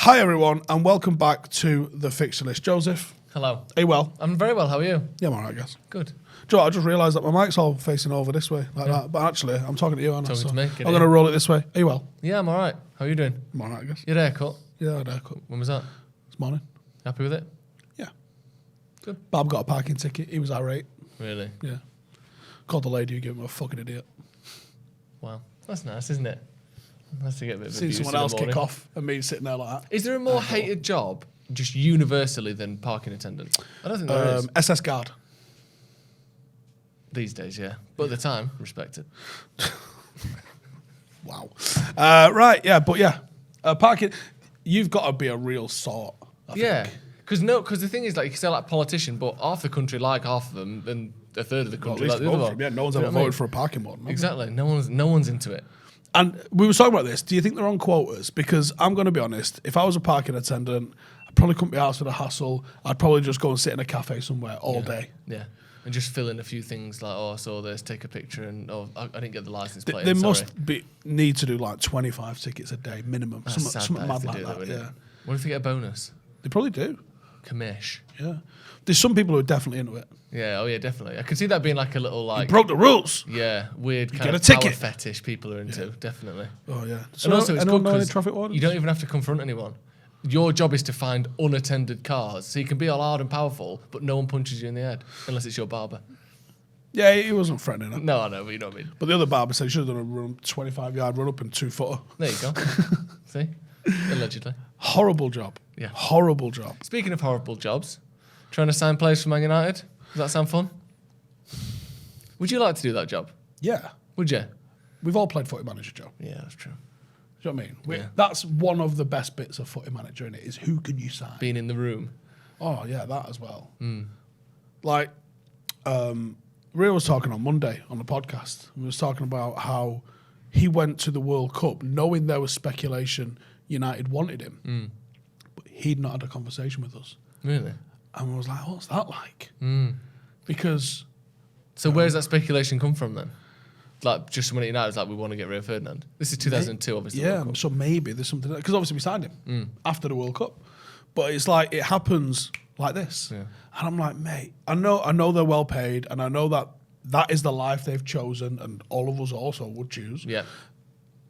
Hi everyone, and welcome back to the Fixture List. Joseph, Hello. are you well? I'm very well. How are you? Yeah, I'm alright, I guess. Good. Joe, I just realised that my mic's all facing over this way, like that. But actually, I'm talking to you, aren't I? Talking to me, get I'm it going to in. roll it this way. Are you well? Yeah, I'm all right. How are you doing? I'm alright, I guess. Your haircut. Yeah, I had a haircut When was that? this morning. Happy with it? Yeah. Good. Bob got a parking ticket. He was irate. Really? Yeah. Called the lady who gave him a fucking idiot. Wow. That's nice, isn't it? Nice to get a bit of Seen abuse someone in the else kick morning. off and me sitting there like that. Is there a more hated job, just universally, than parking attendant? I don't think there is. SS guard. These days, yeah. But at the time, respected. Wow. Right, yeah, but yeah. Parking, you've got to be a real sort. I Yeah. think. Because the thing is, like, you can say like politician, but half the country like half of them, and a third of the Well, at country least like the vote other for one. him. Yeah, no one's Do you ever know what I voted mean? for a parking one. Exactly. No one's into it. And we were talking about this. Do you think they're on quotas? Because I'm going to be honest, if I was a parking attendant, I probably couldn't be asked for the hassle. I'd probably just go and sit in a cafe somewhere all day. Yeah. And just fill in a few things like, oh, I saw this, take a picture, and I didn't get the license plate. They sorry. must need to do like 25 tickets a day minimum. That's Something sad mad if they like do that. wouldn't Yeah, it? What if they get a bonus? they probably do. Commish. Yeah, there's some people who are definitely into it. Yeah, oh yeah, definitely. I can see that being like a little like Broke the rules. yeah, weird kind get of a power ticket. fetish people are into, definitely. Oh yeah. So And also it's anyone good know any 'cause traffic wardens? you don't even have to confront anyone. Your job is to find unattended cars, so you can be all loud and powerful, but no one punches you in the head unless it's your barber. Yeah, he wasn't threatening her. No, I know, but you know what I mean. But the other barber said he should have done a 25-yard run up and 2-footer. There you go. See, allegedly. Horrible job. Yeah. Horrible job. Speaking of horrible jobs, trying to sign players for Man United. Does that sound fun? Would you like to do that job? Yeah. Would you? We've all played footy manager, Joe. Yeah, that's true. Do you know what I mean? Yeah. That's one of the best bits of footy manager in it is who can you sign? Being in the room. Oh yeah, that as well. Hmm. Like, Rio was talking on Monday on the podcast. He was talking about how he went to the World Cup knowing there was speculation United wanted him, but he'd not had a conversation with us. Really? And I was like, what's that like? Mm. Because So where's that speculation come from then? Like just someone at United was like, we want to get Rio Ferdinand. This is 2002, obviously. yeah, World Cup. so maybe there's something because obviously we signed him after the World Cup, but it's like it happens like this, Yeah. and I'm like, mate, I know they're well paid, and I know that is the life they've chosen, and all of us also would choose. Yeah.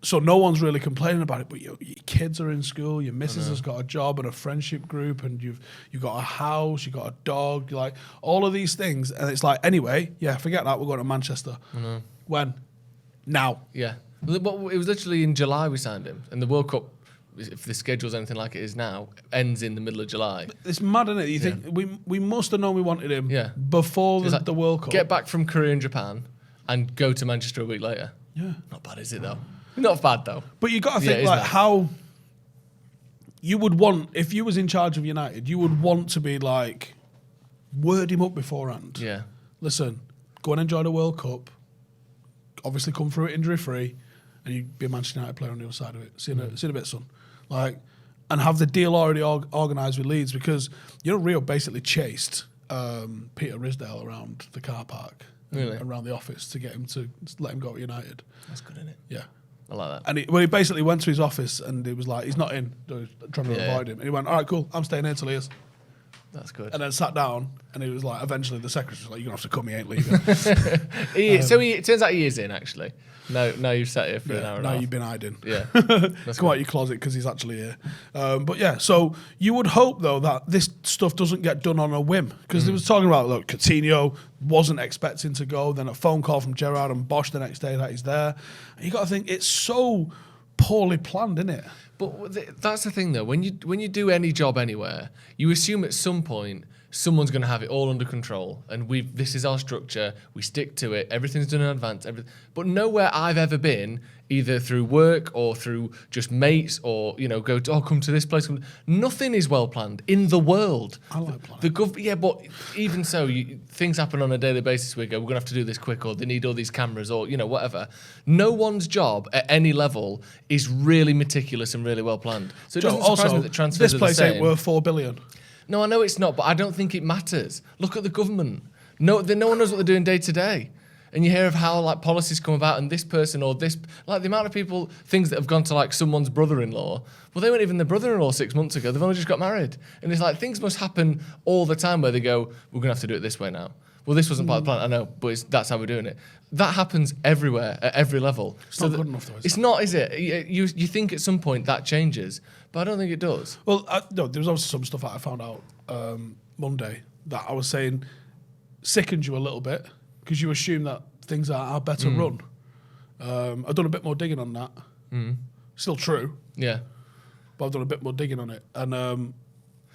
So no one's really complaining about it, but your kids are in school, your missus has got a job and a friendship group, and you've got a house, you've got a dog, like all of these things, and it's like, anyway, yeah, forget that, we're going to Manchester. When? Now. Yeah. It was literally in July we signed him, and the World Cup, if the schedule's anything like it is now, ends in the middle of July. It's mad, isn't it? You think we must have known we wanted him Yeah. before It's like, the World Cup. Get back from Korea and Japan, and go to Manchester a week later. Yeah. Not bad, is it though? Not bad though. But you got to Yeah, think it is like mad. how you would want, if you was in charge of United, you would want to be like, word him up beforehand. Yeah. Listen, go and enjoy the World Cup. Obviously come through it injury free, and you'd be a Manchester United player on the other side of it. See you in a bit, son. Like, and have the deal already organised with Leeds, because Rio basically chased Peter Risdale around the car park, Really? around the office to get him to let him go to United. That's good, isn't it? Yeah. I like that. And he basically went to his office and he was like, he's not in. They were trying to Yeah, avoid him. And he went, all right, cool, I'm staying here till he is. That's good. And then sat down and he was like, eventually the secretary was like, you're going to have to come, he ain't leaving. So it turns out he is in, actually. No, you've sat here for an hour and a now half. you've been hiding. Yeah. Come out your closet because he's actually here. But yeah, so you would hope though that this stuff doesn't get done on a whim, because they was talking about, look, Coutinho wasn't expecting to go, then a phone call from Gerrard and Bosch the next day that he's there. And you got to think it's so poorly planned, isn't it? But that's the thing, though. When you do any job anywhere, you assume at some point someone's going to have it all under control, and this is our structure. We stick to it. Everything's done in advance. But nowhere I've ever been, either through work or through just mates, or come to this place. Nothing is well planned in the world. I like planning. Yeah, but even so, things happen on a daily basis. We go, we're going to have to do this quick, or they need all these cameras, or whatever. No one's job at any level is really meticulous and really well planned. So it doesn't surprise me that transfers this are place the same. ain't worth $4 billion. No, I know it's not, but I don't think it matters. Look at the government. No one knows what they're doing day to day. And you hear of how like policies come about and this person or this, like the amount of people, things that have gone to like someone's brother-in-law. Well, they weren't even the brother-in-law 6 months ago. They've only just got married. And it's like things must happen all the time where they go, we're going to have to do it this way now. Well, this wasn't part of the plan. I know, but that's how we're doing it. That happens everywhere, at every level. It's not good enough, though, is it? It's not, is it? You think at some point that changes, but I don't think it does. Well, no, there was also some stuff that I found out Monday that I was saying sickened you a little bit because you assume that things are better run. I've done a bit more digging on that. Still true. Yeah. But I've done a bit more digging on it. And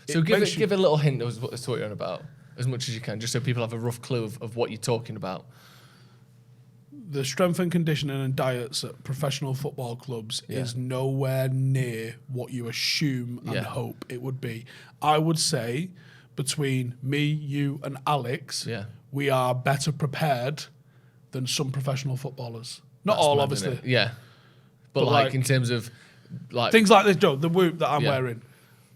so give a little hint as to what you're on about, as much as you can, just so people have a rough clue of what you're talking about. The strength and conditioning and diets at professional football clubs is nowhere near what you assume and hope it would be. I would say between me, you, and Alex, we are better prepared than some professional footballers. Not all, obviously. Yeah. But like in terms of like things like this, Joe, the whoop that I'm wearing.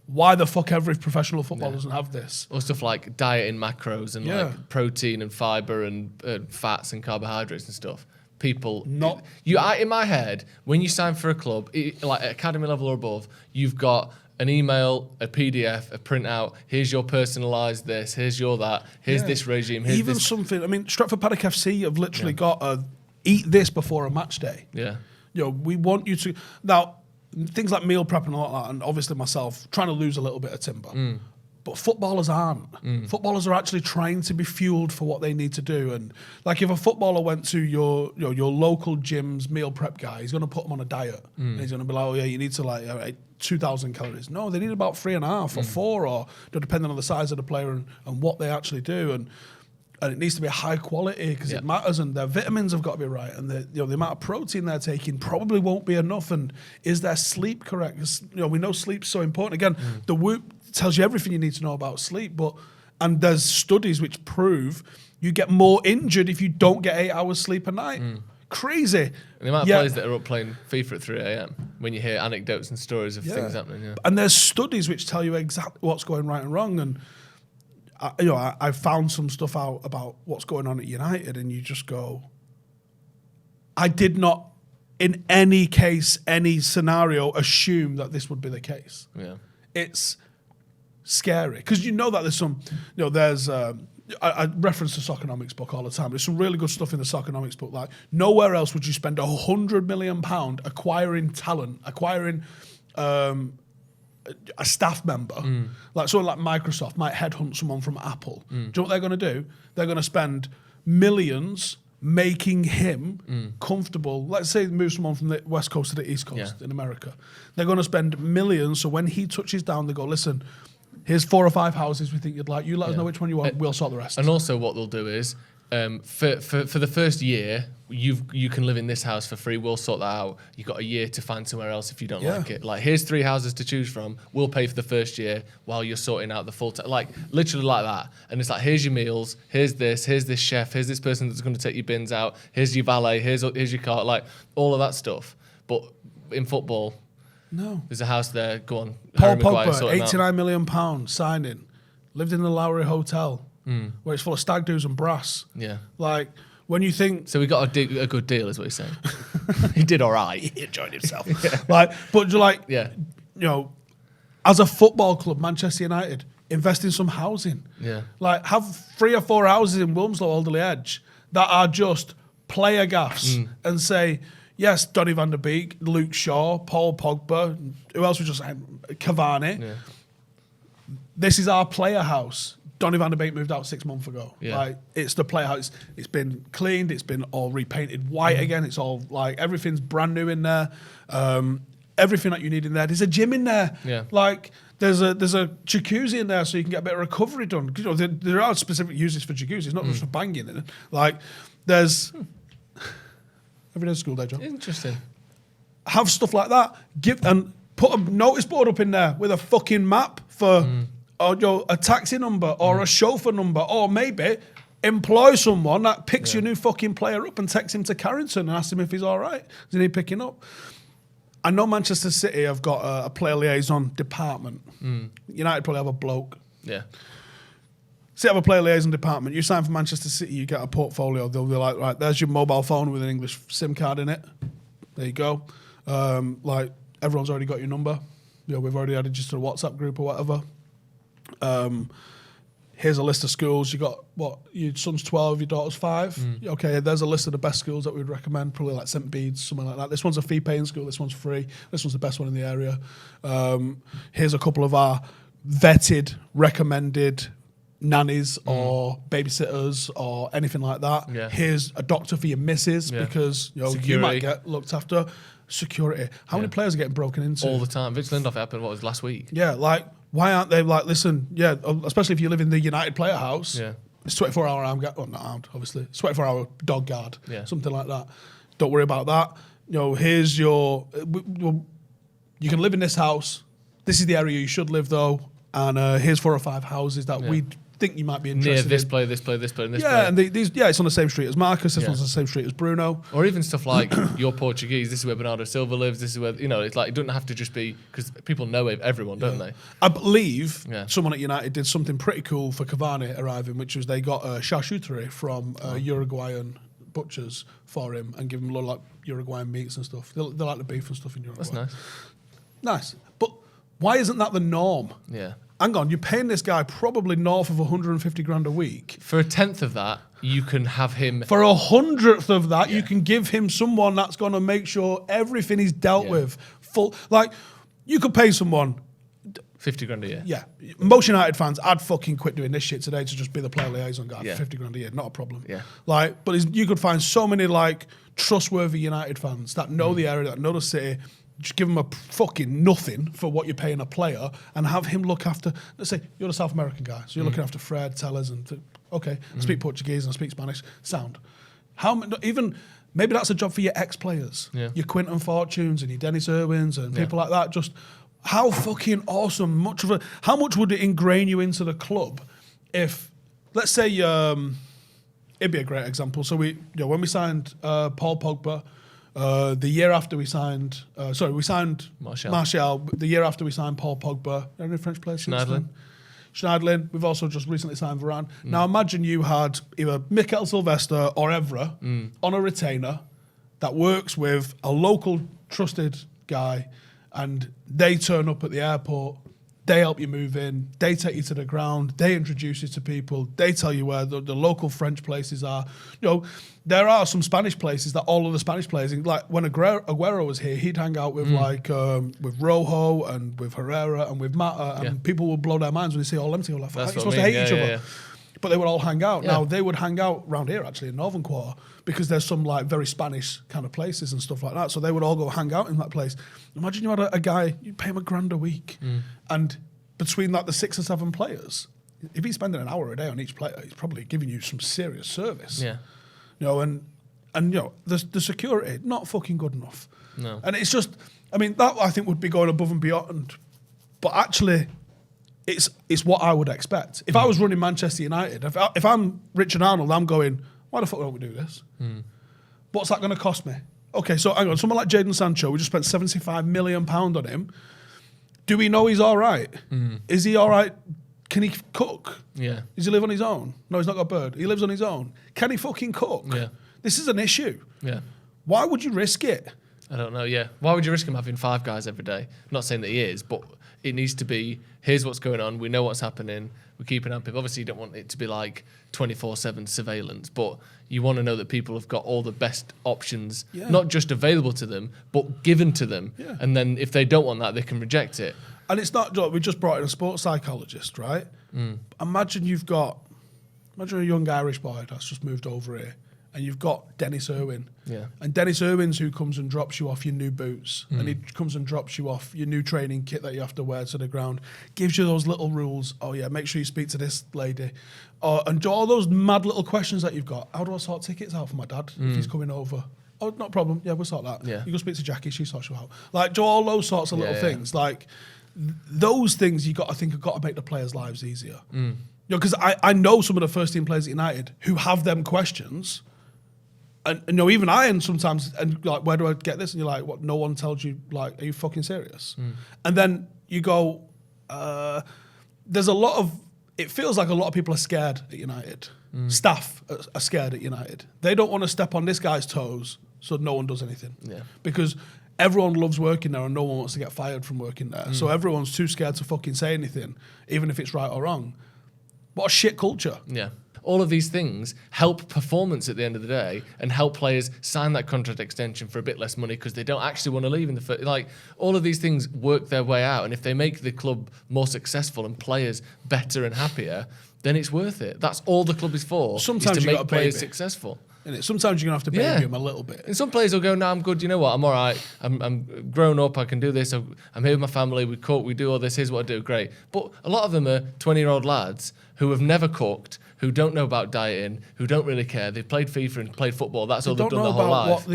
Why the fuck every professional footballer doesn't have this? Or stuff like diet in macros and like protein and fiber and fats and carbohydrates and stuff. People in my head, when you sign for a club, like at academy level or above, you've got an email, a PDF, a printout. Here's your personalised this. Here's your that. Here's this regime. Here's even this. Something. I mean, Stretford Paddock FC have literally got a eat this before a match day. Yeah. You know, we want you to now. Things like meal prep and all that, and obviously myself trying to lose a little bit of timber. But footballers aren't. Footballers are actually trying to be fueled for what they need to do. And like if a footballer went to your local gym's meal prep guy, he's going to put them on a diet. And he's going to be like, oh yeah, you need to like 2,000 calories. No, they need about 3.5 or 4, or depending on the size of the player and what they actually do. And it needs to be high quality because it matters, and their vitamins have got to be right, and the amount of protein they're taking probably won't be enough. And is their sleep correct? 'Cause, we know sleep's so important. Again, the Whoop tells you everything you need to know about sleep, and there's studies which prove you get more injured if you don't get 8 hours sleep a night. Crazy. And the amount of players that are up playing FIFA at 3 a.m. when you hear anecdotes and stories of things happening. Yeah. And there's studies which tell you exactly what's going right and wrong. And I found some stuff out about what's going on at United, and you just go, I did not, in any case, any scenario, assume that this would be the case. Yeah. It's scary because you know that there's some, there's, I reference the Soccernomics book all the time. There's some really good stuff in the Soccernomics book. Like nowhere else would you spend £100 million acquiring talent, acquiring a staff member, like someone like Microsoft might headhunt someone from Apple. Do you know what they're going to do? They're going to spend millions making him comfortable. Let's say they move someone from the West Coast to the East Coast in America. They're going to spend millions. So when he touches down, they go, listen, here's 4 or 5 houses we think you'd like. You let us know which one you want. We'll sort the rest. And also what they'll do is, for the first year, you can live in this house for free. We'll sort that out. You've got a year to find somewhere else if you don't like it. Like, here's 3 houses to choose from. We'll pay for the first year while you're sorting out the full time. Like, literally like that. And it's like, here's your meals. Here's this chef. Here's this person that's going to take your bins out. Here's your valet. Here's your car. Like, all of that stuff. But in football, no. There's a house there. Go on. Paul Pogba, £89 million signing. Lived in the Lowry Hotel, where it's full of stag doos and brass. Yeah. Like, when you think... So we got a good deal, is what you're saying. He did all right. He enjoyed himself. Like, but like, as a football club, Manchester United, invest in some housing. Yeah. Like, have 3 or 4 houses in Wilmslow, Alderley Edge, that are just player gaffs and say... Yes, Donny van der Beek, Luke Shaw, Paul Pogba, who else was just saying? Cavani. Yeah. This is our player house. Donny van der Beek moved out 6 months ago. Yeah. Like, it's the player house. It's been cleaned. It's been all repainted white again. It's all like everything's brand new in there. Everything that you need in there. There's a gym in there. Yeah. Like there's a jacuzzi in there so you can get a bit of recovery done. You know, there are specific uses for jacuzzis, not just for banging in it. Like there's. Every day's a school day, John. Interesting. Have stuff like that. And put a notice board up in there with a fucking map for a taxi number or a chauffeur number, or maybe employ someone that picks your new fucking player up and takes him to Carrington and asks him if he's all right. Does he need picking up? I know Manchester City have got a player liaison department. United probably have a bloke. Yeah. Set up a player liaison department. You sign for Manchester City, you get a portfolio. They'll be like, right, there's your mobile phone with an English SIM card in it. There you go. Like, everyone's already got your number. You know, we've already added you to the WhatsApp group or whatever. Here's a list of schools. You got, what, your son's 12, your daughter's 5. Okay, there's a list of the best schools that we'd recommend, probably like St. Bede's, something like that. This one's a fee-paying school, this one's free, this one's the best one in the area. Here's a couple of our vetted, recommended nannies or babysitters or anything like that. Yeah. Here's a doctor for your missus because you might get looked after. Security. How many players are getting broken into? All the time. Vince Lindhoff happened, what was it, last week? Yeah, like, why aren't they like, listen, especially if you live in the United player house, it's 24-hour armed guard, well, not armed, obviously, it's 24-hour dog guard, something like that. Don't worry about that. You know, here's your, you can live in this house, this is the area you should live though, and here's 4 or 5 houses that we think you might be interested near this in. player, this player, this player, and this player. Yeah, and it's on the same street as Marcus, this one's on the same street as Bruno. Or even stuff like, you're Portuguese, this is where Bernardo Silva lives, this is where, you know, it's like, it doesn't have to just be, because people know everyone, don't they? I believe someone at United did something pretty cool for Cavani arriving, which was they got a charcuterie from Uruguayan butchers for him and give him a lot of like Uruguayan meats and stuff. They like the beef and stuff in Uruguay. That's nice. Nice. But why isn't that the norm? Yeah. Hang on, you're paying this guy probably north of 150 grand a week. For a tenth of that, you can have him. For 100th of that, you can give him someone that's going to make sure everything is dealt with. Full, like, you could pay someone 50 grand a year. Yeah. Most United fans, I'd fucking quit doing this shit today to just be the player liaison guy for 50 grand a year. Not a problem. Yeah. Like, but you could find so many, like, trustworthy United fans that know the area, that know the city. Just give him a fucking nothing for what you're paying a player and have him look after, let's say you're the South American guy, so you're looking after Fred, Tellers, and I speak Portuguese and I speak Spanish. Sound. Even maybe that's a job for your ex-players, your Quinton Fortunes and your Dennis Irwins and people like that. Just how fucking awesome, how much would it ingrain you into the club if, let's say, it'd be a great example. So when we signed Paul Pogba, the year after we signed, we signed Martial. The year after we signed Paul Pogba. Any French players? Schneidlin. We've also just recently signed Varane. Now imagine you had either Mikel Sylvester or Evra on a retainer that works with a local trusted guy, and they turn up at the airport. They help you move in. They take you to the ground. They introduce you to people. They tell you where the local French places are. You know, there are some Spanish places that all of the Spanish players, like when Aguero was here, he'd hang out with with Rojo and with Herrera and with Mata, and people would blow their minds when they see all them two. Like, you're supposed to hate each other. Yeah. But they would all hang out. Yeah. Now, they would hang out around here, actually, in Northern Quarter, because there's some like very Spanish kind of places and stuff like that. So they would all go hang out in that place. Imagine you had a guy, you pay him $1,000 a week, and between like the 6 or 7 players, if he's spending an hour a day on each player, he's probably giving you some serious service. Yeah. You know, and you know, the security, not fucking good enough. No. And it's just, I mean, that I think would be going above and beyond. But actually, it's what I would expect. If I was running Manchester United, if I'm Richard Arnold, I'm going, why the fuck don't we do this? What's that going to cost me? Okay, so hang on, someone like Jadon Sancho, we just spent £75 million on him. Do we know he's all right? Is he all right? Can he cook? Yeah. Does he live on his own? No, he's not got a bird. He lives on his own. Can he fucking cook? Yeah. This is an issue. Yeah. Why would you risk it? I don't know, yeah. Why would you risk him having 5 guys every day? Not saying that he is, but it needs to be, here's what's going on, we know what's happening, we're keeping up. Obviously, you don't want it to be like 24/7 surveillance, but you want to know that people have got all the best options, not just available to them, but given to them. Yeah. And then if they don't want that, they can reject it. And it's not, we just brought in a sports psychologist, right? Imagine a young Irish boy that's just moved over here, and you've got Dennis Irwin. Yeah. And Dennis Irwin's who comes and drops you off your new boots, and he comes and drops you off your new training kit that you have to wear to the ground, gives you those little rules. Oh yeah, make sure you speak to this lady. And all those mad little questions that you've got. How do I sort tickets out for my dad if he's coming over? Oh, not a problem. Yeah, we'll sort that. Yeah. You go speak to Jackie, she sorts you out. Like, do all those sorts of little things. Like, those things have got to make the players' lives easier. You know, because I know some of the first team players at United who have them questions. And you know, even sometimes, and like, where do I get this? And you're like, what? No one tells you. Like, are you fucking serious? And then you go, there's a lot of it feels like a lot of people are scared at United. Staff are scared at United. They don't want to step on this guy's toes, so no one does anything. Yeah. Because everyone loves working there and no one wants to get fired from working there. So everyone's too scared to fucking say anything, even if it's right or wrong. What a shit culture. Yeah. All of these things help performance at the end of the day and help players sign that contract extension for a bit less money because they don't actually want to leave in the first. Like, all of these things work their way out. And if they make the club more successful and players better and happier, then it's worth it. That's all the club is for. Sometimes is to you make gotta players baby. successful. Sometimes you're going to have to baby him a little bit. And some players will go, no, I'm good. You know what? I'm all right. I'm grown up. I can do this. I'm here with my family. We cook. We do all this. Here's what I do. Great. But a lot of them are 20-year-old lads who have never cooked, who don't know about dieting, who don't really care. They've played FIFA and played football. That's all they've done their whole life.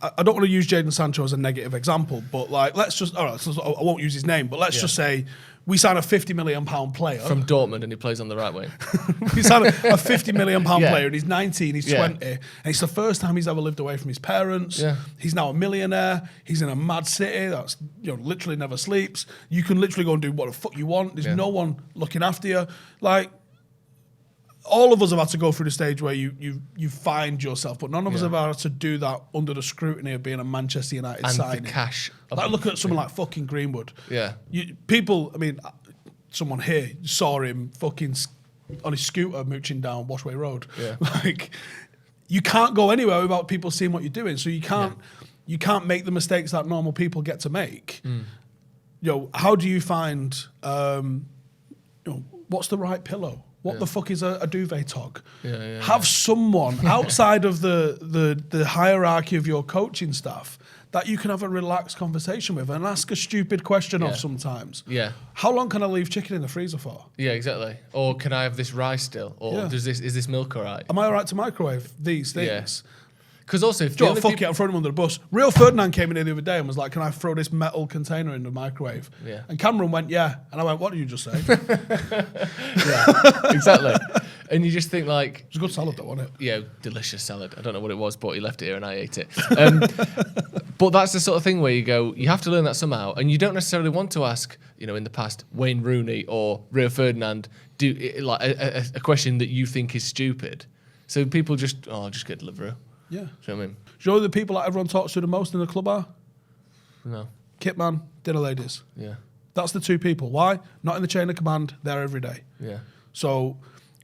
I don't want to use Jadon Sancho as a negative example, but like, let's just, all right, so I won't use his name, but let's just say we sign a £50 million player. From Dortmund, and he plays on the right wing. We sign a £50 million player, and he's 19, he's 20, and it's the first time he's ever lived away from his parents. Yeah. He's now a millionaire. He's in a mad city that's literally never sleeps. You can literally go and do what the fuck you want. There's no one looking after you. Like, all of us have had to go through the stage where you find yourself, but none of us have had to do that under the scrutiny of being a Manchester United And signing. the cash. Like, look at someone like fucking Greenwood. Yeah. Someone here saw him fucking on his scooter mooching down Washway Road. Yeah. Like, you can't go anywhere without people seeing what you're doing. So you can't make the mistakes that normal people get to make. How do you find what's the right pillow? What the fuck is a duvet tog? Have someone outside of the hierarchy of your coaching staff that you can have a relaxed conversation with and ask a stupid question of sometimes. Yeah. How long can I leave chicken in the freezer for? Yeah, exactly. Or can I have this rice still? Or is this milk all right? Am I all right to microwave these things? Because also, if I'm throwing him under the bus. Real Ferdinand came in here the other day and was like, can I throw this metal container in the microwave? Yeah. And Cameron went, yeah. And I went, what did you just say? Exactly. And you just think like... It was a good salad though, wasn't it? Yeah, delicious salad. I don't know what it was, but he left it here and I ate it. But that's the sort of thing where you go, you have to learn that somehow. And you don't necessarily want to ask, in the past, Wayne Rooney or Rio Ferdinand, a question that you think is stupid. So people just get Deliveroo. Yeah. Do you know what I mean? Do you know who the people that everyone talks to the most in the club are? No. Kitman, dinner ladies. Yeah. That's the two people. Why? Not in the chain of command. They're every day. Yeah. So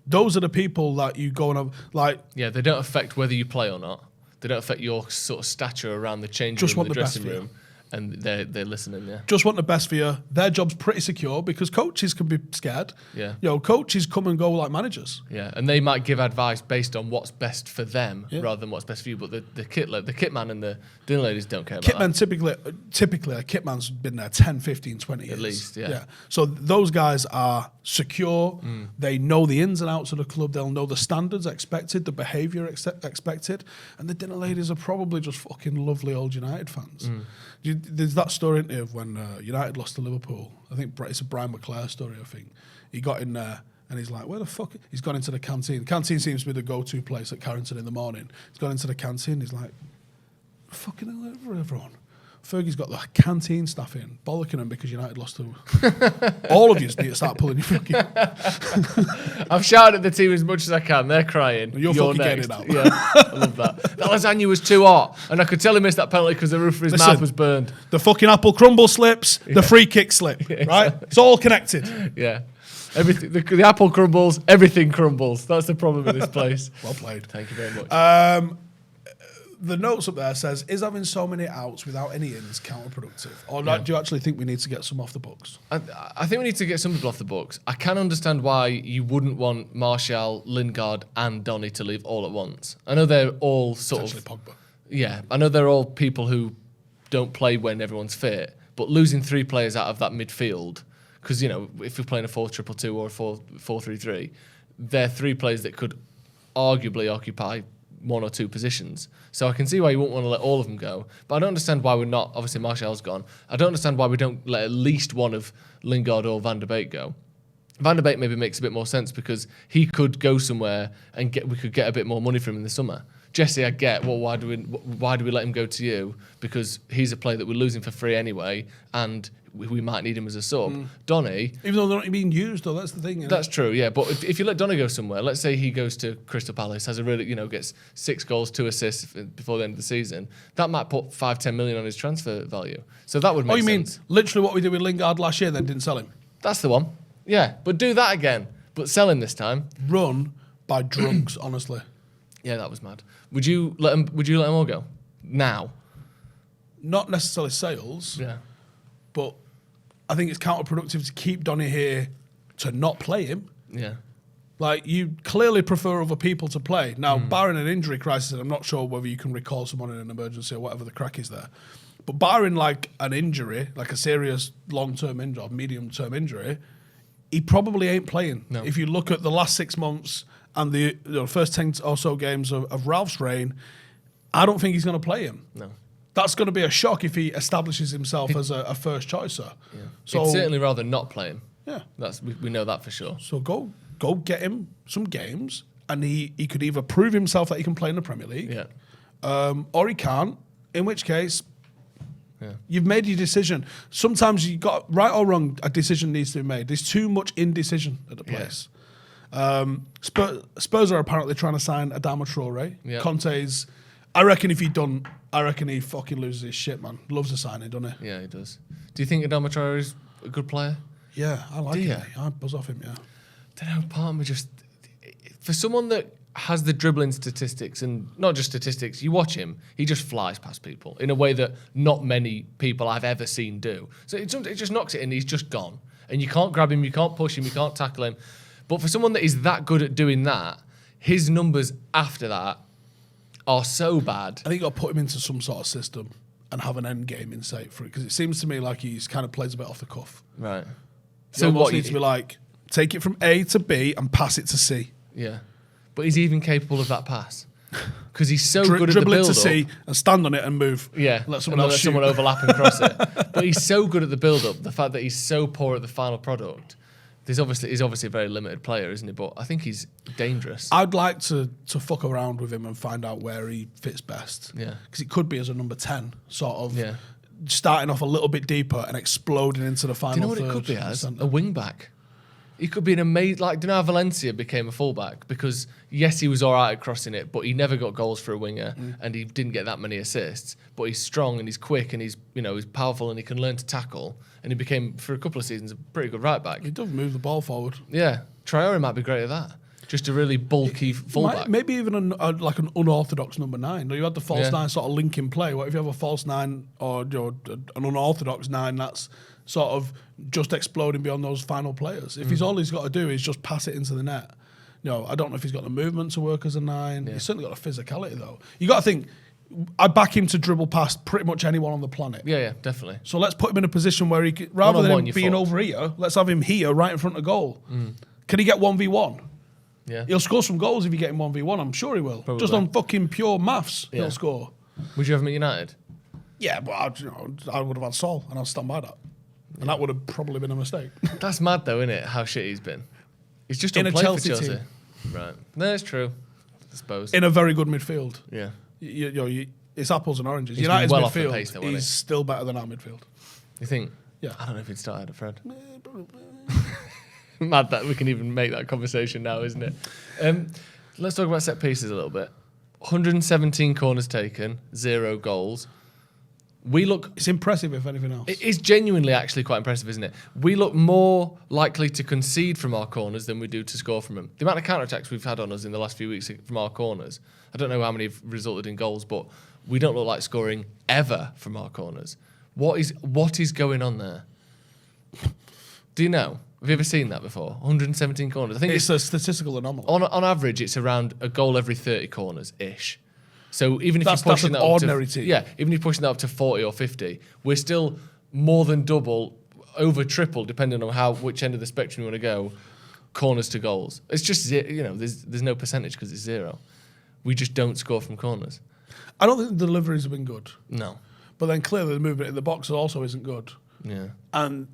those are the people that you go and have, like... Yeah, they don't affect whether you play or not. They don't affect your sort of stature around the changing room, the dressing room. And they're listening, yeah. Just want the best for you. Their job's pretty secure because coaches can be scared. Yeah. Coaches come and go like managers. Yeah, and they might give advice based on what's best for them rather than what's best for you. But the kit man and the dinner ladies don't care about that. Typically, a kit man's been there 10, 15, 20 years. At least, yeah. So those guys are secure. They know the ins and outs of the club. They'll know the standards expected, the behaviour expected. And the dinner ladies are probably just fucking lovely old United fans. There's that story in there of when United lost to Liverpool. I think it's a Brian McClare story, I think. He got in there and he's like, where the fuck? He's gone into the canteen. The canteen seems to be the go-to place at Carrington in the morning. He's gone into the canteen. He's like, fucking hell, everyone. Fergie's got the canteen staff in, bollocking them because United lost to... All of you need to start pulling your fucking... I've shouted at the team as much as I can. They're crying. You're fucking getting it out. Yeah, I love that. That lasagna was too hot, and I could tell he missed that penalty because the roof of his mouth was burned. The fucking apple crumble slips, the free kick slip, right? It's all connected. Yeah. Everything, the apple crumbles, everything crumbles. That's the problem with this place. Well played. Thank you very much. The notes up there says, is having so many outs without any ins counterproductive? Or do you actually think we need to get some off the books? I think we need to get some people off the books. I can understand why you wouldn't want Martial, Lingard and Donny to leave all at once. I know they're all sort of... Pogba. Yeah, I know they're all people who don't play when everyone's fit, but losing 3 players out of that midfield, because, if you're playing a 4-2-2 or a 4-3-3, they're 3 players that could arguably occupy 1 or 2 positions. So I can see why you wouldn't want to let all of them go. But I don't understand why we're not... Obviously, Martial's gone. I don't understand why we don't let at least one of Lingard or Van der Beek go. Van der Beek maybe makes a bit more sense because he could go somewhere and we could get a bit more money from him in the summer. Jesse, I get. Well, why do we let him go to you? Because he's a player that we're losing for free anyway, and we might need him as a sub. Donny, even though they're not being used, though, that's the thing. That's true, yeah. But if you let Donny go somewhere, let's say he goes to Crystal Palace, has a really, gets 6 goals, 2 assists before the end of the season, that might put 5-10 million on his transfer value. So that would make sense. You mean literally what we did with Lingard last year, then didn't sell him? That's the one. Yeah, but do that again, but sell him this time. Run by drunks, honestly. Yeah, that was mad. Would you let him all go now? Not necessarily sales. Yeah. But I think it's counterproductive to keep Donny here to not play him. Yeah. Like, you clearly prefer other people to play. Now, barring an injury crisis, and I'm not sure whether you can recall someone in an emergency or whatever the crack is there, but barring, like, an injury, like a serious long-term injury or medium-term injury, he probably ain't playing. No. If you look at the last 6 months and the first 10 or so games of Ralph's reign, I don't think he's going to play him. No. That's going to be a shock if he establishes himself as a first choicer. Yeah. So He'd certainly rather not play him. Yeah. We know that for sure. So go get him some games, and he could either prove himself that he can play in the Premier League, or he can't. In which case, you've made your decision. Sometimes you got right or wrong. A decision needs to be made. There's too much indecision at the place. Spurs are apparently trying to sign Adama Traore. Yeah. Conte's. I reckon if he don't, I reckon he fucking loses his shit, man. Loves a signing, doesn't he? Yeah, he does. Do you think Adama Traore is a good player? Yeah, I like Do him. you? I buzz off him, yeah. I don't know, part of me just... For someone that has the dribbling statistics, and not just statistics, you watch him, he just flies past people in a way that not many people I've ever seen do. So it just knocks it in, he's just gone. And you can't grab him, you can't push him, you can't tackle him. But for someone that is that good at doing that, his numbers after that are so bad. I think you've got to put him into some sort of system and have an end game in sight for it, because it seems to me like he's kind of plays a bit off the cuff. Right. So what needs to be like, take it from A to B and pass it to C. Yeah. But he's even capable of that pass. Because he's so good at the dribble build-up. it to C and stand on it and move. Yeah. Let someone else let shoot. someone overlap and cross it. But he's so good at the build-up. The fact that he's so poor at the final product. He's obviously a very limited player, isn't he? But I think he's dangerous. I'd like to fuck around with him and find out where he fits best. Yeah. Because it could be as a number 10, sort of Yeah. starting off a little bit deeper and exploding into the final Do you know what third. it could be as? Centre. A wing-back. He could be an amazing... Like, do you know how Valencia became a fullback? Because, yes, he was all right at crossing it, but he never got goals for a winger, and he didn't get that many assists. But he's strong, and he's quick, and he's powerful, and he can learn to tackle. And he became, for a couple of seasons, a pretty good right-back. He does move the ball forward. Yeah. Traore might be great at that. Just a really bulky fullback. Maybe even like an unorthodox number 9. You had the false 9 sort of link in play. What if you have a false 9 or an unorthodox 9 that's sort of just exploding beyond those final players? If all he's got to do is just pass it into the net. I don't know if he's got the movement to work as a 9. He's certainly got the physicality, though. You got to think, I back him to dribble past pretty much anyone on the planet. Yeah, definitely. So let's put him in a position where he could, rather than him being fault. over here, let's have him here right in front of goal. Can he get 1v1? Yeah. He'll score some goals if you get him 1v1. I'm sure he will. Probably. Just on fucking pure maths, Yeah. he'll score. Would you have him at United? Yeah, but I would have had Sol, and I'll stand by that. And that would have probably been a mistake. That's mad, though, isn't it? How shit he's been. He's just In on a play Chelsea for Chelsea. team. Right. No, it's true. I suppose. In a very good midfield. Yeah. It's apples and oranges. He's United's been well off the midfield pace, though, hasn't he? is still better than our midfield. You think? Yeah. I don't know if he'd started at Fred. Mad that we can even make that conversation now, isn't it? Let's talk about set pieces a little bit. 117 corners taken, 0 goals. It's impressive, if anything else. It is genuinely actually quite impressive, isn't it? We look more likely to concede from our corners than we do to score from them. The amount of counter-attacks we've had on us in the last few weeks from our corners, I don't know how many have resulted in goals, but we don't look like scoring ever from our corners. What is going on there? Do you know? Have you ever seen that before? 117 corners. I think it's a statistical anomaly. on average, it's around a goal every 30 corners-ish. So even if That's you're pushing an that up ordinary to, team. Yeah, even if you're pushing that up to 40 or 50, we're still more than double, over triple, depending on which end of the spectrum you want to go, corners to goals. It's just, there's no percentage because it's 0. We just don't score from corners. I don't think the deliveries have been good. No. But then clearly the movement in the box also isn't good. Yeah. And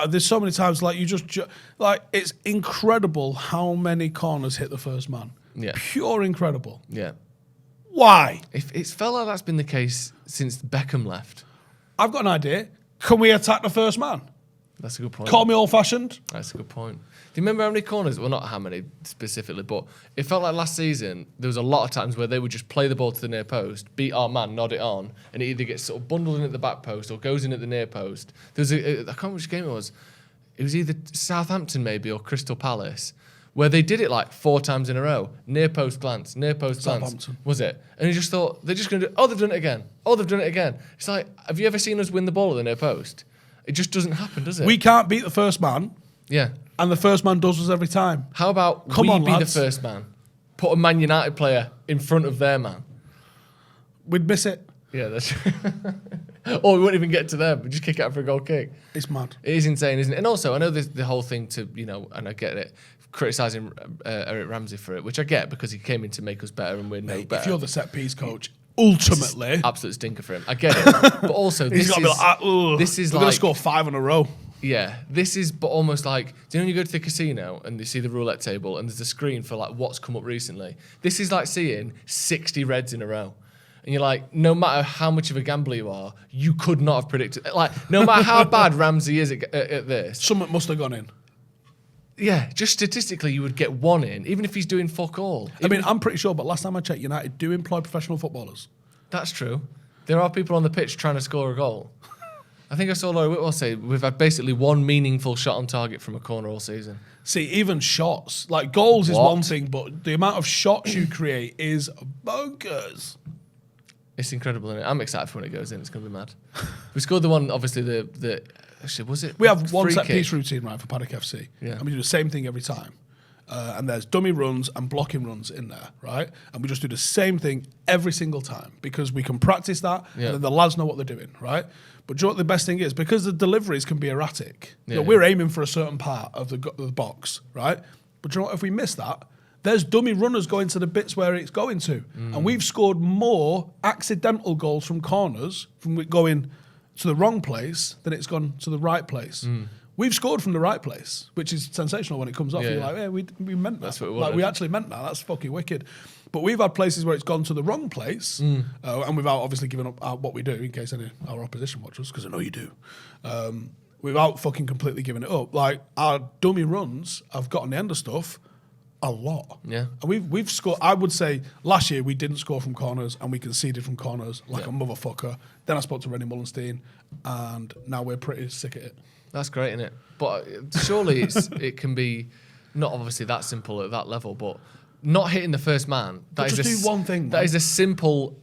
there's so many times like it's incredible how many corners hit the first man. Yeah. Pure incredible. Yeah. Why? If it's felt like that's been the case since Beckham left. I've got an idea. Can we attack the first man? That's a good point. Call me old-fashioned. That's a good point. Do you remember how many corners? Well, not how many specifically, but it felt like last season there was a lot of times where they would just play the ball to the near post, beat our man, nod it on, and it either gets sort of bundled in at the back post or goes in at the near post. There was I can't remember which game it was. It was either Southampton maybe or Crystal Palace, where they did it like 4 times in a row. Near post glance, near post glance. Was it? And you just thought, they're just going to do, oh, they've done it again. Oh, they've done it again. It's like, have you ever seen us win the ball at the near post? It just doesn't happen, does it? We can't beat the first man. Yeah. And the first man does us every time. How about Come we on, be lads. the first man? Put a Man United player in front of their man. We'd miss it. Yeah, that's or we wouldn't even get to them. We'd just kick out for a goal kick. It's mad. It is insane, isn't it? And also, I know the whole thing to, and I get it, criticising Eric Ramsey for it, which I get because he came in to make us better and we're no better. If you're the set piece coach, ultimately, absolute stinker for him. I get it, but also this is we're going to score 5 in a row. Yeah, this is but almost like, do you know when you go to the casino and you see the roulette table and there's a screen for like what's come up recently? This is like seeing 60 reds in a row. And you're like, no matter how much of a gambler you are, you could not have predicted. Like, no matter how bad Ramsey is at this. Something must have gone in. Yeah, just statistically, you would get 1 in, even if he's doing fuck all. I mean, I'm pretty sure, but last time I checked, United do employ professional footballers. That's true. There are people on the pitch trying to score a goal. I think I saw Laurie Whitwell say we've had basically 1 meaningful shot on target from a corner all season. See, even shots, like goals is one thing, but the amount of shots you create is bonkers. It's incredible, isn't it? I'm excited for when it goes in. It's going to be mad. We scored the one, obviously, actually, was it? We have one free set kick? piece routine, right, for Paddock FC. Yeah. And we do the same thing every time. And there's dummy runs and blocking runs in there, right? And we just do the same thing every single time because we can practice that and then the lads know what they're doing, right? But do you know what the best thing is? Because the deliveries can be erratic. Yeah. We're aiming for a certain part of the box, right? But do you know what? If we miss that, there's dummy runners going to the bits where it's going to. And we've scored more accidental goals from corners from it going to the wrong place than it's gone to the right place. We've scored from the right place, which is sensational when it comes off. Yeah, You're yeah. like, yeah, we meant that. That's what we like, wanted. we actually meant that. That's fucking wicked. But we've had places where it's gone to the wrong place, and without obviously giving up what we do, in case any of our opposition watchers, because I know you do, without fucking completely giving it up. Like, our dummy runs have got on the end of stuff a lot. Yeah. And we've scored, I would say, last year we didn't score from corners, and we conceded from corners like a motherfucker. Then I spoke to Rennie Mullenstein, and now we're pretty sick at it. That's great, isn't it? But surely it can be not obviously that simple at that level, but not hitting the first man. That But is just do one thing, That man. is a simple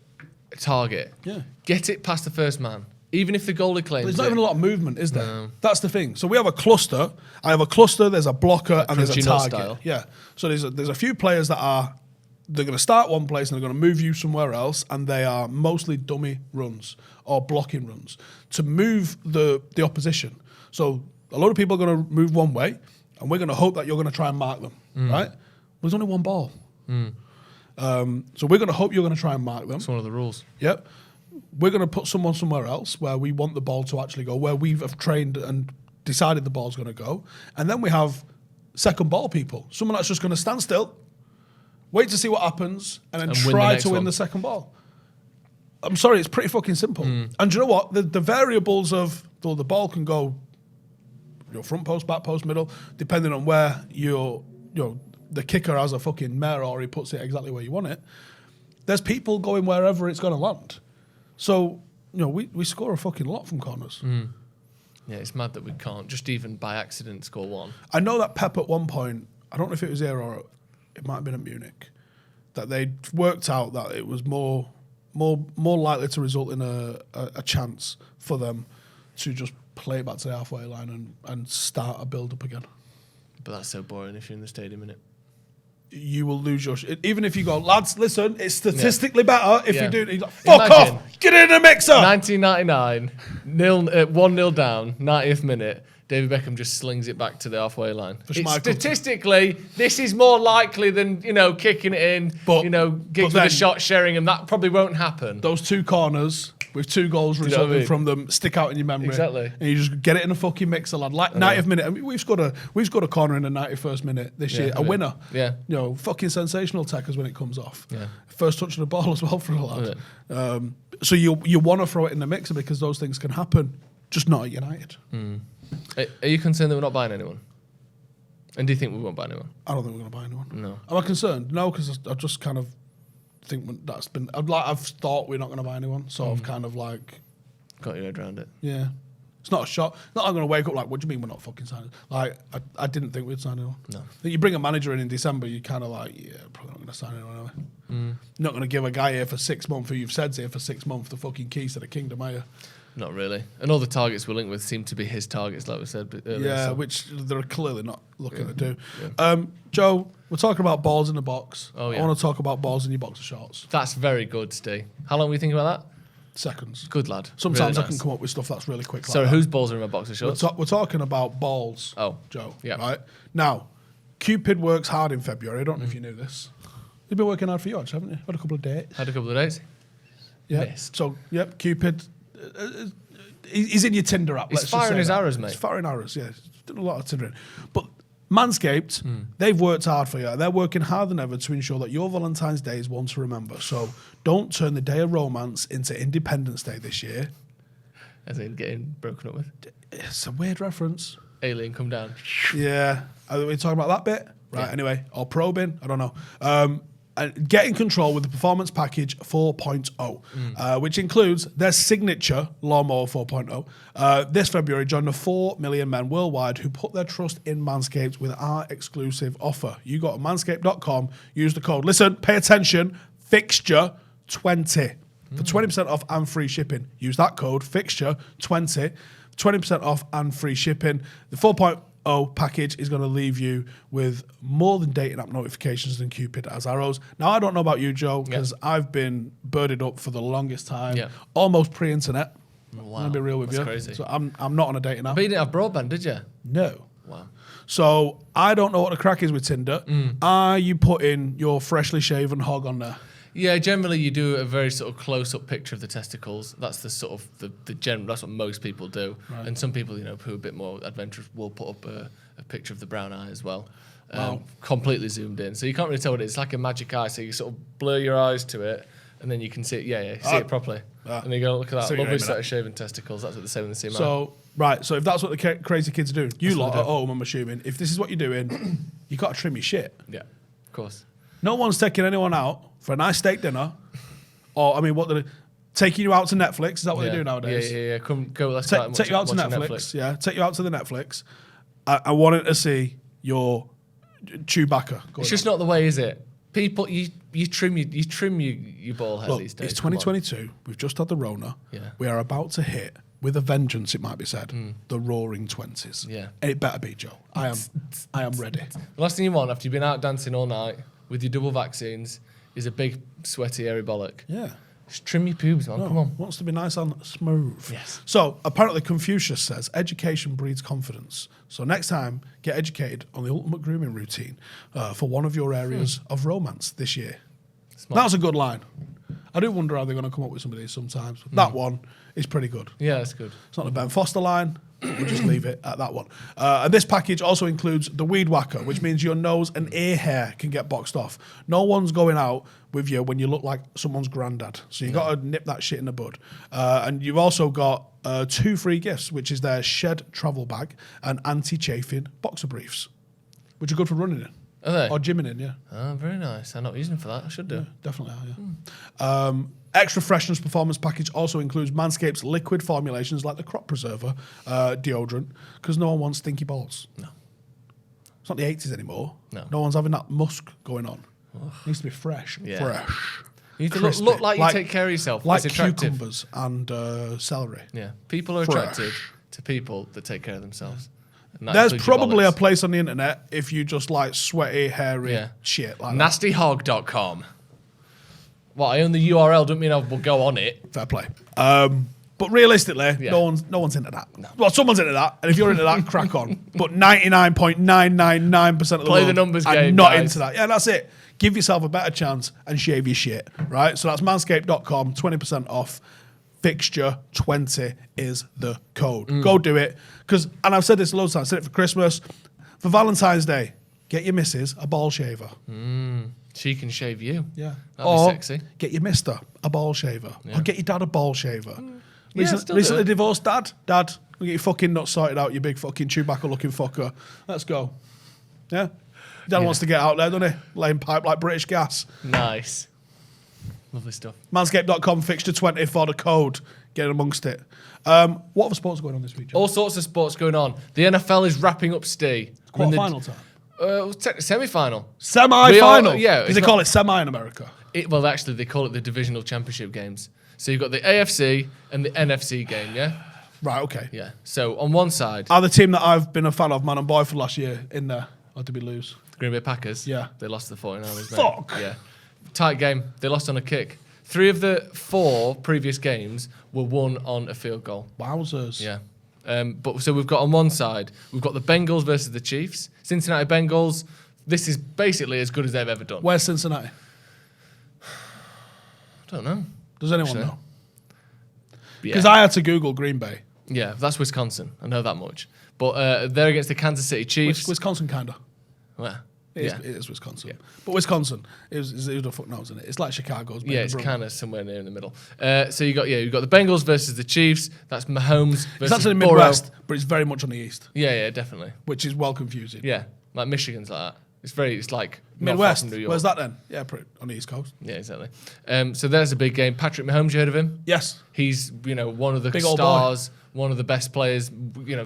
target. Yeah. Get it past the first man. Even if the goalie claims There's not it. even a lot of movement, is there? No. That's the thing. So we have a cluster. I have a cluster, there's a blocker, and there's a Crunchy nut target. style. Yeah. So there's a few players they're going to start one place and they're going to move you somewhere else, and they are mostly dummy runs or blocking runs to move the opposition. So a lot of people are going to move one way, and we're going to hope that you're going to try and mark them, right? There's only one ball. So we're going to hope you're going to try and mark them. That's one of the rules. Yep. We're going to put someone somewhere else where we want the ball to actually go, where we have trained and decided the ball's going to go. And then we have second ball people. Someone that's just going to stand still, wait to see what happens, and then try to win the second ball. I'm sorry, it's pretty fucking simple. And do you know what? The variables of the ball can go your front post, back post, middle, depending on where the kicker has a fucking mare or he puts it exactly where you want it. There's people going wherever it's going to land. So, we score a fucking lot from corners. Yeah, it's mad that we can't just even by accident score one. I know that Pep at one point, I don't know if it was here or it might have been at Munich, that they'd worked out that it was more likely to result in a chance for them to just play back to the halfway line and start a build-up again. But that's so boring if you're in the stadium, innit? You will lose your even if you go, lads, listen, it's statistically better if you do it. Like, fuck Imagine. off, get in the mixer. 1999, 1-0 down, 90th minute. David Beckham just slings it back to the halfway line. Statistically, this is more likely than kicking it in. But Giggs with a shot, Sheringham. That probably won't happen. Those two corners with 2 goals you know what I resulting mean? from them stick out in your memory. Exactly. And you just get it in a fucking mixer, lad. Like 90th minute. I mean, we've scored a corner in the 91st minute this year. A winner. Yeah. You know, fucking sensational tackers when it comes off. Yeah. First touch of the ball as well for a lad. So you want to throw it in the mixer because those things can happen, just not at United. Are you concerned that we're not buying anyone? And do you think we won't buy anyone? I don't think we're going to buy anyone. No. Am I concerned? No, because I just kind of think that's been. I've thought we're not going to buy anyone, so I've kind of like Got your head around it. Yeah. It's not a shock. Not I'm going to wake up like, what do you mean we're not fucking signing? Like, I didn't think we'd sign anyone. No. You bring a manager in December, you kind of like, yeah, probably not going to sign anyone anyway. Not going to give a guy here for 6 months who you've said's here for 6 months the fucking keys to the kingdom, are you? Not really. And all the targets we're linked with seem to be his targets, like we said earlier. Yeah, so. which they're clearly not looking to do. Joe, we're talking about balls in the box. Oh, yeah. I want to talk about balls in your boxer shorts. That's very good, Steve. How long were you thinking about that? Seconds. Good lad. Sometimes Really I can nice. come up with stuff that's really quick. So like that. whose balls are in my boxer shorts? We're talking about balls, Joe. Yeah. Right? Now, Cupid works hard in February. I don't know if you knew this. You've been working hard for yours, haven't you? Had a couple of dates. Had a couple of days. Yeah. Missed. So, yep, Cupid. He's in your Tinder app. He's let's just firing say his that. arrows, mate. He's firing arrows, yeah. He's done a lot of Tindering. But Manscaped, they've worked hard for you. They're working harder than ever to ensure that your Valentine's Day is one to remember. So don't turn the day of romance into Independence Day this year. As in getting broken up with. It's a weird reference. Alien come down. Yeah. Are we talking about that bit? Right, anyway. Or probing? I don't know. And get in control with the Performance Package 4.0, which includes their signature Lawnmower 4.0. This February, join the 4 million men worldwide who put their trust in Manscaped with our exclusive offer. You go to manscaped.com, use the code, listen, pay attention, Fixture20 for 20% off and free shipping. Use that code, Fixture20, 20% off and free shipping. The 4.0 package is going to leave you with more than dating app notifications than Cupid as arrows. Now, I don't know about you, Joe, because I've been birded up for the longest time, almost pre-internet. Wow. I'm going to be real with That's you. crazy. So I'm not on a dating app. But you didn't have broadband, did you? No. Wow. So I don't know what the crack is with Tinder. Are you putting your freshly shaven hog on there? Yeah, generally you do a very sort of close-up picture of the testicles. That's the sort of the general. That's what most people do. Right. And some people, you know, who are a bit more adventurous, will put up a picture of the brown eye as well, completely zoomed in. So you can't really tell what it is. It's like a magic eye. So you sort of blur your eyes to it, and then you can see it. See it properly. And you go, look at that lovely set of shaven testicles. That's what they say when they see them. So so if that's what the crazy kids are doing, you lot at home, I'm assuming, if this is what you're doing, you got to trim your shit. Yeah, of course. No one's taking anyone out for a nice steak dinner, or I mean, taking you out to Netflix? Is that what they do nowadays? Yeah. Let's take you out to Netflix. Yeah, take you out to the Netflix. I wanted to see your Chewbacca. It's just not the way, is it? People, you trim your ball head these days. It's 2022. We've just had the Rona. Yeah. We are about to hit, with a vengeance, it might be said, the roaring 20s. Yeah. And it better be, Joe. I am ready. The last thing you want after you've been out dancing all night with your double vaccines is a big, sweaty, hairy bollock. Yeah. Just trim your pubes, man. Come on. Wants to be nice and smooth. Yes. So apparently Confucius says education breeds confidence. So next time, get educated on the ultimate grooming routine for one of your areas of romance this year. Smart. That's a good line. I do wonder how they're going to come up with some of these sometimes. That one is pretty good. Yeah, that's good. It's not the Ben Foster line. We'll just leave it at that one. And this package also includes the weed whacker, which means your nose and ear hair can get boxed off. No one's going out with you when you look like someone's granddad. So you got to nip that shit in the bud. And you've also got 2 free gifts, which is their shed travel bag and anti-chafing boxer briefs, which are good for running in. Are they? Or gymming in, yeah. Oh, very nice. I'm not using them for that. I should do. Yeah, definitely are, yeah. Extra Freshness Performance Package also includes Manscaped's liquid formulations like the Crop Preserver deodorant, because no one wants stinky balls. No. It's not the 80s anymore. No one's having that musk going on. It needs to be fresh. Yeah. Fresh. You need to look like you take care of yourself. Like it's attractive. cucumbers and celery. Yeah. People are Fresh. attracted to people that take care of themselves. There's probably a place on the internet if you just like sweaty, hairy shit like Nastyhog.com. Well, I own the URL, don't mean I will go on it. Fair play. But realistically, no one's into that. No. Well, someone's into that, and if you're into that, crack on. But 99.999% of the Play world the numbers are game, not guys. into that. Yeah, that's it. Give yourself a better chance and shave your shit, right? So that's manscaped.com, 20% off, Fixture 20 is the code. Go do it. And I've said this loads of times. I said it for Christmas. For Valentine's Day, get your missus a ball shaver. She can shave you. Yeah. That'd be sexy. Get your mister a ball shaver. Yeah. Or get your dad a ball shaver. Yeah, still do Recently it. divorced dad. Dad, get your fucking nuts sorted out, you big fucking Chewbacca looking fucker. Let's go. Yeah? Dad wants to get out there, doesn't he? Laying pipe like British Gas. Nice. Lovely stuff. Manscaped.com, Fixture 20 for the code. Get amongst it. What other sports are going on this week, John? All sorts of sports going on. The NFL is wrapping up, Steve. Quarter-final time. Semi-final. Semi-final? Yeah. Because they call it semi in America. Well, actually, they call it the divisional championship games. So you've got the AFC and the NFC game, yeah? Right, okay. Yeah. So on one side, Are the team that I've been a fan of, man and boy, for last year in there? Or did we lose? the Green Bay Packers, Yeah. they lost to the 49ers. mate. Fuck. Yeah. Tight game. They lost on a kick. 3 of the 4 previous games were won on a field goal. Wowzers. Yeah. But so we've got on one side, we've got the Bengals versus the Chiefs. Cincinnati Bengals, this is basically as good as they've ever done. Where's Cincinnati? I don't know. Does anyone Actually. know? Yeah. Because I had to Google Green Bay. Yeah, that's Wisconsin. I know that much. But they're against the Kansas City Chiefs. Wisconsin, kind of. Well, It yeah. is Wisconsin. Yeah. But Wisconsin, who the fuck knows, isn't it? It's like Chicago's. Yeah, it's kind of somewhere near in the middle. So you got the Bengals versus the Chiefs. That's Mahomes versus It's actually Burrow. Midwest, but it's very much on the East, Yeah, definitely. which is well confusing. Yeah, like Michigan's like that. It's like not far Midwest. from New York. Where's that then? Yeah, pretty on the East Coast. Yeah, exactly. So there's a big game. Patrick Mahomes, you heard of him? Yes. He's one of the Big old stars, one of the best players.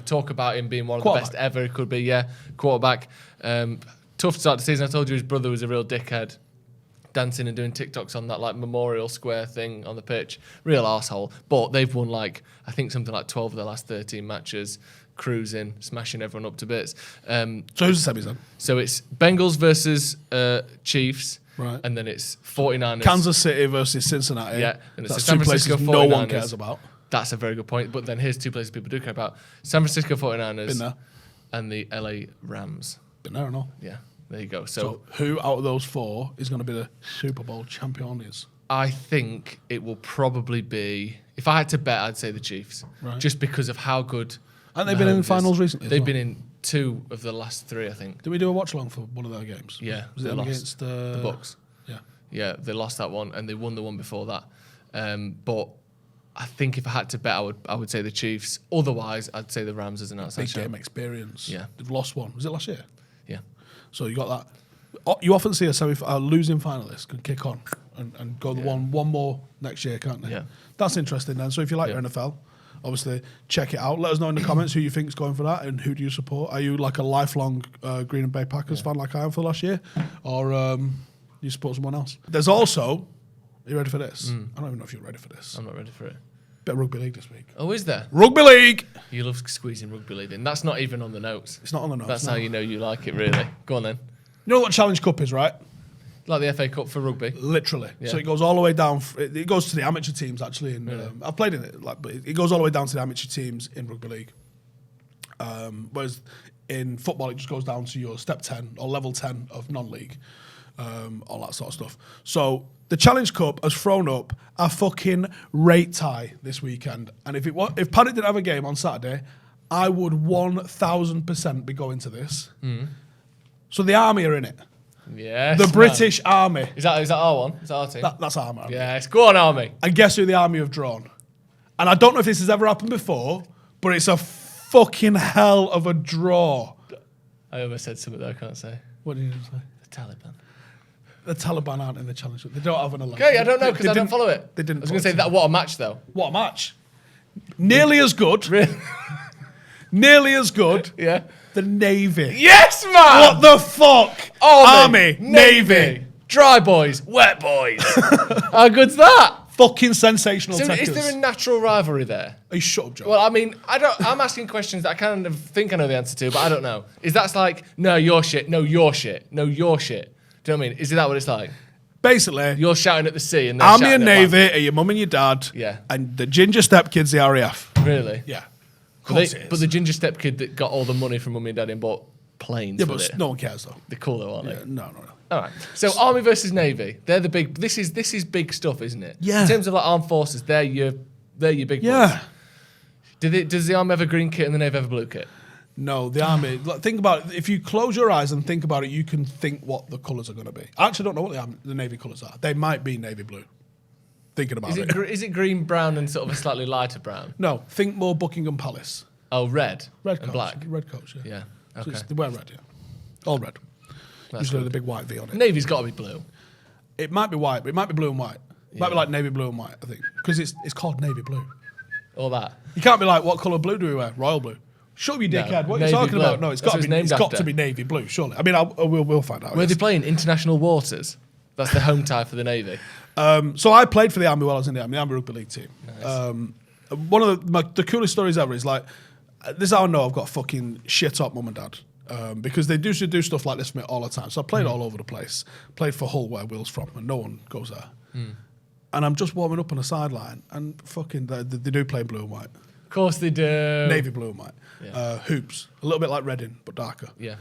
Talk about him being one of the best ever. He could be, quarterback. Tough start to the season. I told you his brother was a real dickhead, dancing and doing TikToks on that like memorial square thing on the pitch. Real arsehole. But they've won I think something like 12 of the last 13 matches, cruising, smashing everyone up to bits. So who's the semis then? So it's Bengals versus Chiefs, Right. and then it's 49ers. Kansas City versus Cincinnati. Yeah, and it's That's the San two places Francisco no one 49ers. cares about. That's a very good point. But then here's 2 places people do care about. San Francisco 49ers Been there. and the LA Rams. Been there or not? Yeah, there you go. So who out of those 4 is going to be the Super Bowl champions? I think it will probably be, if I had to bet, I'd say the Chiefs. Right. Just because of how good. Haven't they been in Mahomes the finals is. recently as They've well? been in 2 of the last 3, I think. Did we do a watch along for one of their games? Yeah, Was it they lost. against The Bucks. Yeah. Yeah, they lost that one and they won the one before that. But I think if I had to bet, I would say the Chiefs. Otherwise, I'd say the Rams as an outside Big shout. game experience. Yeah. They've lost one. Was it last year? Yeah. So you got that. You often see a losing finalist can kick on and go the one more next year, can't they? Yeah. That's interesting then. So if you like your NFL, obviously check it out. Let us know in the comments who you think's going for that and who do you support. Are you like a lifelong Green Bay Packers fan like I am for last year? Or you support someone else? There's also, are you ready for this? I don't even know if you're ready for this. I'm not ready for it. Bit of rugby league this week. Oh, is there? Rugby league! You love squeezing rugby league in. That's not even on the notes. It's not on the notes. That's no. how you know you like it, really. Go on then. You know what Challenge Cup is, right? Like the FA Cup for rugby. Literally. Yeah. So it goes all the way down. It goes to the amateur teams, actually. And I've played in it, but it goes all the way down to the amateur teams in rugby league. Whereas in football, it just goes down to your step 10 or level 10 of non-league, all that sort of stuff. So the Challenge Cup has thrown up a fucking rate tie this weekend. And if Paddock didn't have a game on Saturday, I would 1,000% be going to this. So the army are in it. Yes. The man. British Army. Is that our one? Is that our team? That's Army. Yes. Go on, Army. And guess who the Army have drawn? And I don't know if this has ever happened before, but it's a fucking hell of a draw. I almost said something that I can't say. What did you say? The Taliban. The Taliban aren't in the challenge. They don't have an election. Okay, I don't know because I don't follow it. They didn't. I was going to say that. What a match, though. What a match. Nearly as good. Really? Nearly as good. Yeah. The Navy. Yes, man. What the fuck? Army. Navy. Dry boys. Wet boys. How good's that? Fucking sensational. So is techers. there a natural rivalry there? Are you shut up, Joe? Well, I mean, I'm asking questions that I kind of think I know the answer to, but I don't know. Is that like, no, you're shit, no, you're shit, no, you're shit? Do you know what I mean? Is that what it's like? Basically, You're shouting at the sea and they're Army shouting and at land. Navy are your mum and your dad. Yeah. And the ginger step kids, the RAF. Really? Yeah. But the ginger step kid that got all the money from mummy and daddy and bought planes Yeah, with but it. no one cares though. They're cool though, aren't Yeah, they? no. All right. So Army versus Navy, they're the big. This is big stuff, isn't it? Yeah. In terms of like armed forces, they're your They're your big boys. Yeah. Does the Army have a green kit and the Navy have a blue kit? No, the Army. Think about it. If you close your eyes and think about it, you can think what the colours are going to be. I actually don't know what the Navy colours are. They might be navy blue. Thinking about it. Is it green, brown, and sort of a slightly lighter brown? No, think more Buckingham Palace. Oh, red. Red and coats. black. Red coats, yeah. Yeah. So Okay. they wear red, yeah. All red. That's Usually good. with a big white V on it. Navy's got to be blue. It might be white, but it might be blue and white. It might be like navy blue and white, I think. Because it's called navy blue. All that. You can't be like, what colour blue do we wear? Royal blue. Shut up, you dickhead. What are you navy talking blue. about? No, it's That's got what it's named to after. be navy blue, surely. I mean, we'll find out. Where yes. they play in international waters. That's the home tie for the Navy. So I played for the Army while I was in the Army Rugby League team. Nice. One of the coolest stories ever is like, this is how I know I've got fucking shit up mum and dad. Because they do stuff like this for me all the time. So I played all over the place. Played for Hull, where Will's from, and no one goes there. And I'm just warming up on the sideline, and fucking they do play blue and white. Of course they do. Navy blue and white. Yeah. Hoops. A little bit like Reading, but darker. Yeah.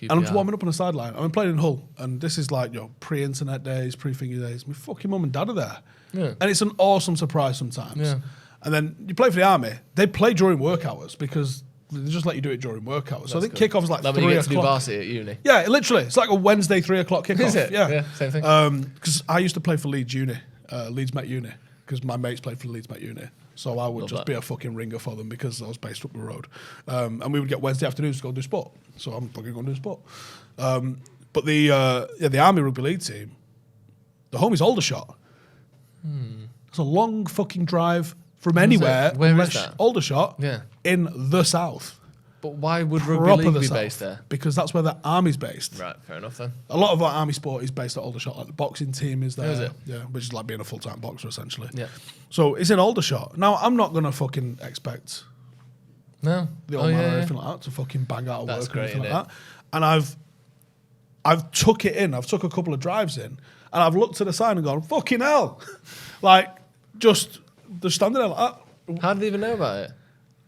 And I'm just warming up on the sideline. I'm playing in Hull, and this is like, pre-internet days, pre-finger days. My fucking mum and dad are there. Yeah. And it's an awesome surprise sometimes. Yeah. And then you play for the Army, they play during work hours because they just let you do it during work hours. So I think kickoff is like 3 when you get to do o'clock. varsity at uni. Yeah, literally. It's like a Wednesday 3 o'clock kickoff. Is it? Yeah. Same thing. Because I used to play for Leeds Uni, Leeds Met Uni, because my mates played for Leeds Met Uni. So I would just be a fucking ringer for them because I was based up the road. And we would get Wednesday afternoons to go do sport. So I'm fucking going to do sport. But the Army Rugby League team, the home is Aldershot. It's a long fucking drive from anywhere. Where is that? Aldershot Yeah. in the south. But why would Proper Rugby League the be south, based there? because that's where the Army's based. Right, fair enough then. A lot of our Army sport is based at Aldershot. Like the boxing team is there. Is it? Yeah, which is like being a full-time boxer essentially. Yeah. So it's in Aldershot. Now I'm not gonna fucking expect No. the old man or anything like that to fucking bang out of That's work or great, anything like innit? that. And I've took it in. I've took a couple of drives in, and I've looked at the sign and gone, fucking hell, like just standing there like that. How did they even know about it?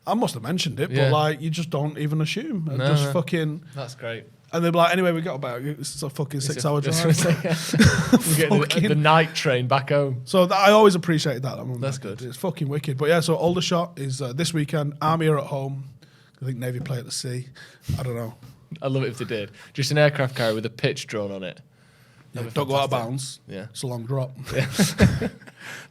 I must have mentioned it, Yeah. but like you just don't even assume. No, Just no. fucking. That's great. And they'll be like, anyway, we got about it's a fucking 6-hour drive. You get the night train back home. So I always appreciated that. That's good. It's fucking wicked. But yeah, so Aldershot is this weekend. Army are at home. I think Navy play at the sea. I don't know. I love it if they did. Just an aircraft carrier with a pitch drawn on it. Yeah, That'd be don't go out of fantastic. bounds. Yeah. It's a long drop. That's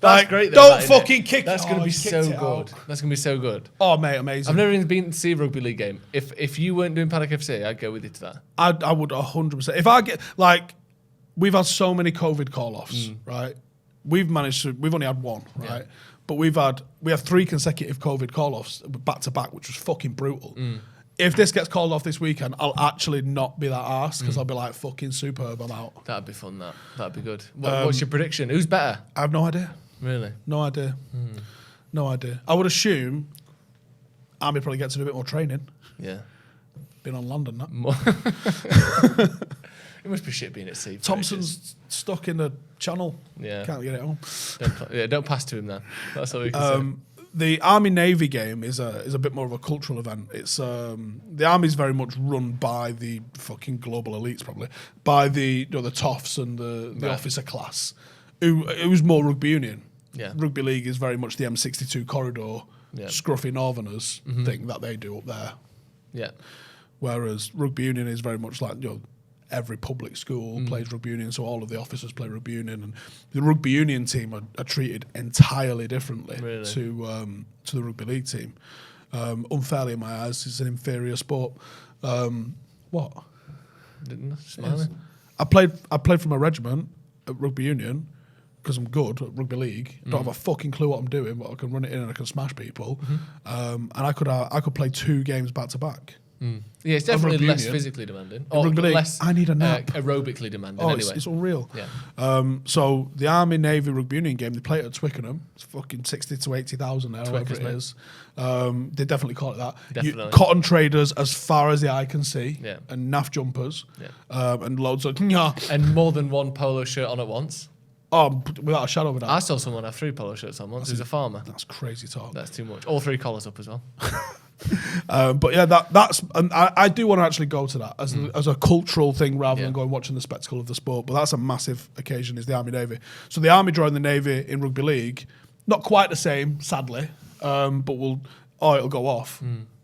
Like, great. Though, don't that, isn't it? fucking kick. That's going to be he so kicked it good. out. That's going to be so good. Oh, mate, amazing. I've never even been to see a rugby league game. If you weren't doing Paddock FC, I'd go with you to that. I would 100%. If I get like, we've had so many COVID call-offs, right? We've only had one, right? But we have 3 consecutive COVID call-offs back to back, which was fucking brutal. If this gets called off this weekend, I'll actually not be that arsed because I'll be like, fucking superb, I'm out. That'd be fun. That'd be good. What's your prediction? Who's better? I have no idea. Really? No idea. No idea. I would assume Army probably gets in a bit more training. Yeah. Been on land and that. It must be shit being at sea. for ages. Thompson's stuck in the channel. Yeah. Can't get it home. Don't pass to him then. That's all we can say. The Army Navy game is a bit more of a cultural event. It's the Army's very much run by the fucking global elites, probably by the the toffs and the officer class, who's more rugby union. Yeah. Rugby league is very much the M62 corridor, scruffy Northerners thing that they do up there. Yeah. Whereas rugby union is very much like every public school plays rugby union, so all of the officers play rugby union, and the rugby union team are treated entirely differently to the rugby league team. Unfairly in my eyes, it's an inferior sport. What? Smiling. I played for my regiment at rugby union because I'm good at rugby league. I don't have a fucking clue what I'm doing, but I can run it in and I can smash people. And I could play 2 games back to back. Yeah, it's definitely rugby less union. physically demanding. Or rugby league, less I need a nap. aerobically demanding Oh, anyway. it's unreal. Yeah. So the Army Navy rugby union game, they play it at Twickenham. It's fucking 60 to 80,000 there, whatever it mate. is. They definitely call it that. Definitely. Cotton traders as far as the eye can see, Yeah. and naff jumpers, Yeah. and loads of And more than one polo shirt on at once. Oh, without a shadow of a doubt. I saw someone have 3 polo shirts on once. Who's a farmer. That's crazy talk. That's too much. All 3 collars up as well. But yeah, that's and I do want to actually go to that as a cultural thing rather than going watching the spectacle of the sport. But that's a massive occasion. Is the Army Navy. So the Army joined the Navy in rugby league Not quite the same, sadly, but it'll go off.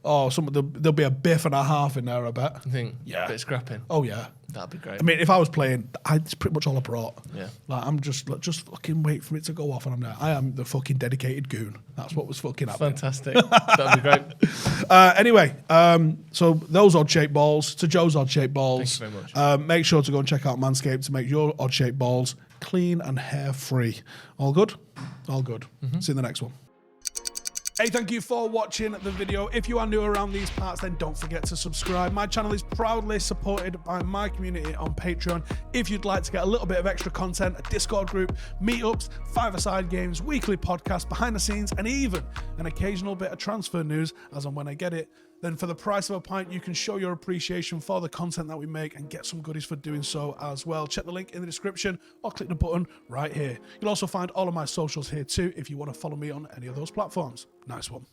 Oh, there'll be a biff and a half in there, I bet. I think, Yeah. bit of scrapping. Oh, yeah. That'd be great. I mean, if I was playing, it's pretty much all I brought. Yeah. Like, I'm just fucking wait for it to go off, and I'm there. I am the fucking dedicated goon. That's what was fucking happening. Fantastic. That'd be great. Anyway, so those odd-shaped balls to Joe's odd-shaped balls. Thank you very much. Make sure to go and check out Manscaped to make your odd-shaped balls clean and hair-free. All good? All good. See you in the next one. Hey, thank you for watching the video. If you are new around these parts, then don't forget to subscribe. My channel is proudly supported by my community on Patreon. If you'd like to get a little bit of extra content, a Discord group, meetups, five-a-side games, weekly podcasts, behind the scenes, and even an occasional bit of transfer news as and when I get it, then for the price of a pint, you can show your appreciation for the content that we make and get some goodies for doing so as well. Check the link in the description or click the button right here. You'll also find all of my socials here too if you want to follow me on any of those platforms. Nice one.